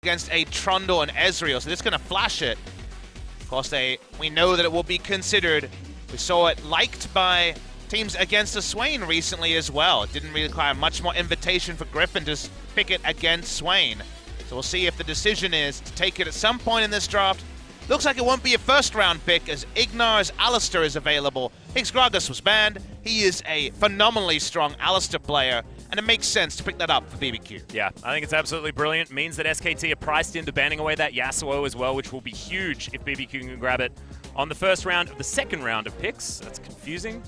against a Trundle and Ezreal, so this is going to flash it. Of course, we know that it will be considered. We saw it liked by teams against a Swain recently as well. It didn't really require much more invitation for Griffin to pick it against Swain. So we'll see if the decision is to take it at some point in this draft. Looks like it won't be a first-round pick as Ignar's Alistar is available. Higgs was banned. He is a phenomenally strong Alistar player, and it makes sense to pick that up for BBQ. Yeah, I think it's absolutely brilliant. Means that SKT are priced into banning away that Yasuo as well, which will be huge if BBQ can grab it on the first round of the second round of picks. That's confusing.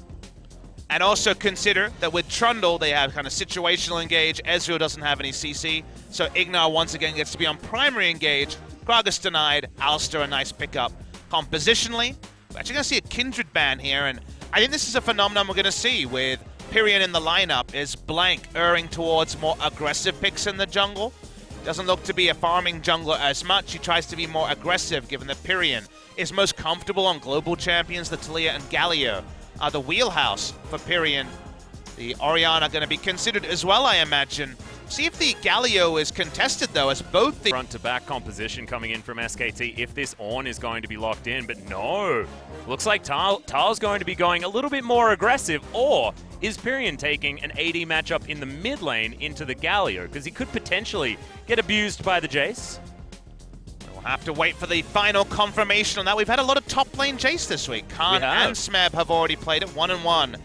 And also consider that with Trundle, they have kind of situational engage. Ezreal doesn't have any CC, so Ignar once again gets to be on primary engage. Gragas denied, Alistar a nice pickup. Compositionally, we're actually going to see a Kindred ban here, and I think this is a phenomenon we're going to see with Pyrion in the lineup. Is Blank erring towards more aggressive picks in the jungle? Doesn't look to be a farming jungler as much. He tries to be more aggressive, given that Pyrion is most comfortable on global champions. The Taliyah and Galio are the wheelhouse for Pyrion. The Orianna going to be considered as well, I imagine. See if the Galio is contested, though, as both the front-to-back composition coming in from SKT if this Ornn is going to be locked in, but no. Looks like Tal's going to be going a little bit more aggressive, or is Pyrion taking an AD matchup in the mid lane into the Galio? Because he could potentially get abused by the Jace. We'll have to wait for the final confirmation on that. We've had a lot of top lane Jace this week. Khan and Smeb have already played it 1-1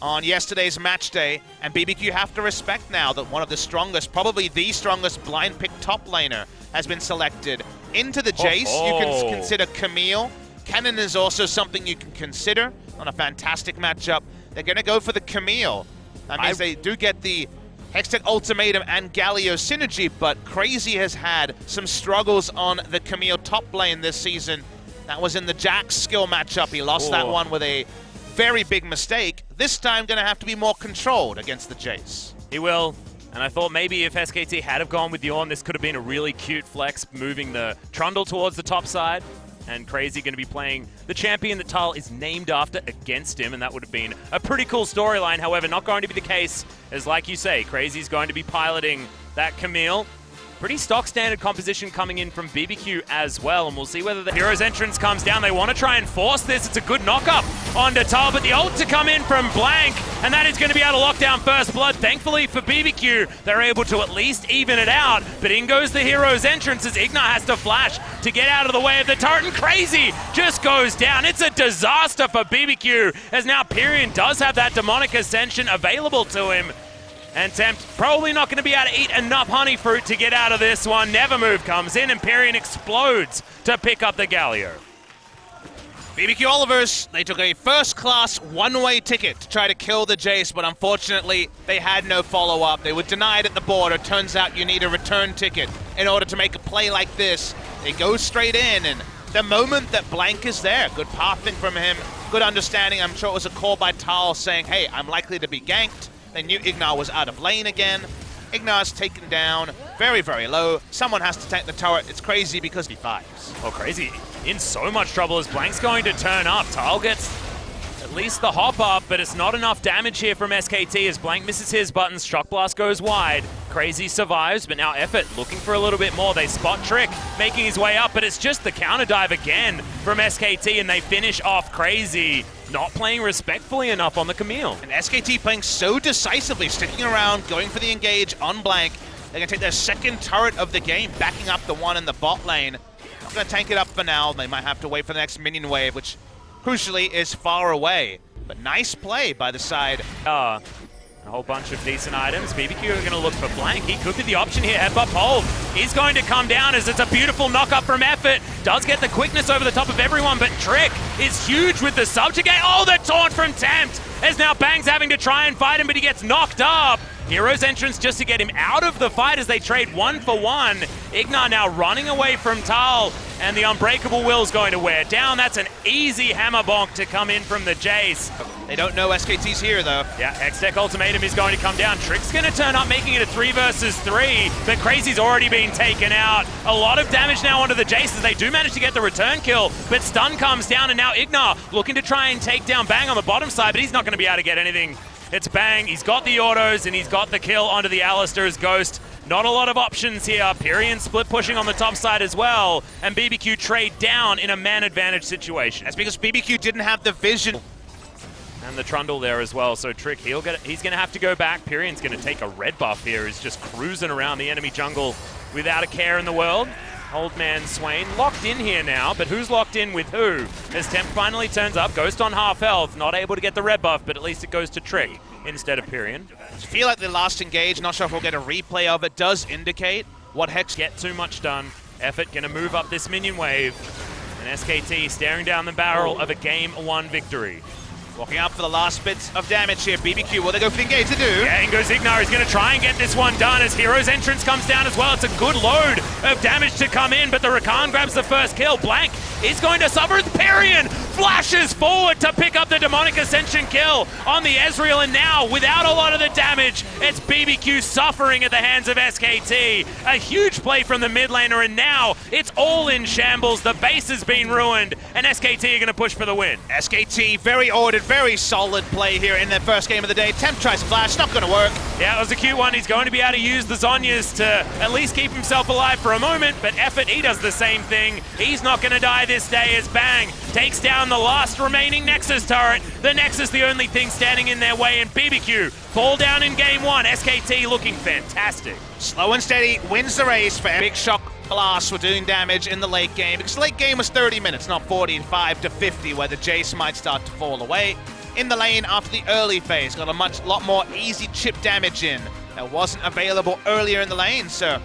on yesterday's match day, and BBQ have to respect now that one of the strongest, probably the strongest blind pick top laner has been selected. Into the Jace, you can consider Camille. Kennen is also something you can consider on a fantastic matchup. They're going to go for the Camille. That means they do get the Hextech Ultimatum and Galio synergy, but Crazy has had some struggles on the Camille top lane this season. That was in the Jax skill matchup. He lost that one with a very big mistake. This time going to have to be more controlled against the Jace. He will. And I thought maybe if SKT had have gone with the Ornn, this could have been a really cute flex, moving the Trundle towards the top side. And Crazy going to be playing the champion that Tal is named after against him, and that would have been a pretty cool storyline. However, not going to be the case, as like you say, Crazy's going to be piloting that Camille. Pretty stock standard composition coming in from BBQ as well, and we'll see whether the Hero's entrance comes down. They want to try and force this. It's a good knock-up onto Tal, but the ult to come in from Blank, and that is going to be able to lock down first blood. Thankfully for BBQ, they're able to at least even it out, but in goes the Hero's entrance as Ignar has to flash to get out of the way of the turret, and Crazy just goes down. It's a disaster for BBQ, as now Pyrion does have that Demonic Ascension available to him. And Tempt probably not going to be able to eat enough honey fruit to get out of this one. Nevermove comes in and Pyrion explodes to pick up the Galio. BBQ Olivers, they took a first-class one-way ticket to try to kill the Jace, but unfortunately they had no follow-up. They were denied at the border. Turns out you need a return ticket in order to make a play like this. They go straight in, and the moment that Blank is there, good pathing from him, good understanding. I'm sure it was a call by Tal saying, hey, I'm likely to be ganked. They knew Ignar was out of lane again. Ignar's taken down very, very low. Someone has to take the turret. It's Crazy because he fires. Oh, Crazy in so much trouble as Blank's going to turn up. Tal gets at least the hop up, but it's not enough damage here from SKT as Blank misses his buttons. Shock Blast goes wide. Crazy survives, but now Effort looking for a little bit more. They spot Trick making his way up, but it's just the counter dive again from SKT, and they finish off Crazy. Not playing respectfully enough on the Camille. And SKT playing so decisively, sticking around, going for the engage on Blank. They're going to take their second turret of the game, backing up the one in the bot lane. Not going to tank it up for now. They might have to wait for the next minion wave, which crucially is far away. But nice play by the side. A whole bunch of decent items. BBQ are going to look for Blank. He could be the option here. Headbutt hold. He's going to come down as it's a beautiful knock-up from Effort. Does get the quickness over the top of everyone, but Trick is huge with the subjugate. Oh, the taunt from Tempt! As now Bang's having to try and fight him, but he gets knocked up. Hero's entrance just to get him out of the fight as they trade 1 for 1. Ignar now running away from Tal, and the Unbreakable Will's going to wear down. That's an easy hammer bonk to come in from the Jace. They don't know SKT's here, though. Yeah, Hextech Ultimatum is going to come down. Trick's going to turn up, making it a 3 versus 3, but Crazy's already been taken out. A lot of damage now onto the Jace as they do manage to get the return kill, but stun comes down, and now Ignar looking to try and take down Bang on the bottom side, but he's not going to be able to get anything It's Bang. He's got the autos, and he's got the kill onto the Alistair's Ghost. Not a lot of options here. Pyrian split pushing on the top side as well, and BBQ trade down in a man advantage situation. That's because BBQ didn't have the vision. And the Trundle there as well, so Trick, he's going to have to go back. Pyrian's going to take a red buff here. He's just cruising around the enemy jungle without a care in the world. Old man Swain locked in here now, but who's locked in with who? As Temp finally turns up, Ghost on half health, not able to get the red buff, but at least it goes to Trick instead of Pyrian. I feel like the last engage, not sure if we'll get a replay of it, does indicate what Hex get too much done. Effort going to move up this minion wave, and SKT staring down the barrel of a Game 1 victory. Walking up for the last bits of damage here. BBQ, will they go for the engage? They do. Yeah, in goes Ignar. He's going to try and get this one done as Hero's entrance comes down as well. It's a good load of damage to come in, but the Rakan grabs the first kill. Blank is going to suffer as Pyrian flashes forward to pick up the Demonic Ascension kill on the Ezreal, and now, without a lot of the damage, it's BBQ suffering at the hands of SKT. A huge play from the mid laner, and now it's all in shambles. The base has been ruined, and SKT are going to push for the win. SKT, very ordered, very solid play here in their first game of the day. Temp tries to flash, not going to work. Yeah, it was a cute one. He's going to be able to use the Zhonya's to at least keep himself alive for a moment, but Effort, he does the same thing. He's not going to die this day as Bang takes down the last remaining Nexus turret. The Nexus, the only thing standing in their way, and BBQ fall down in game 1. SKT looking fantastic. Slow and steady wins the race for Big Shock Blast. We're doing damage in the late game because the late game was 30 minutes, not 45 to 50, where the Jace might start to fall away. In the lane after the early phase, got a lot more easy chip damage in that wasn't available earlier in the lane, so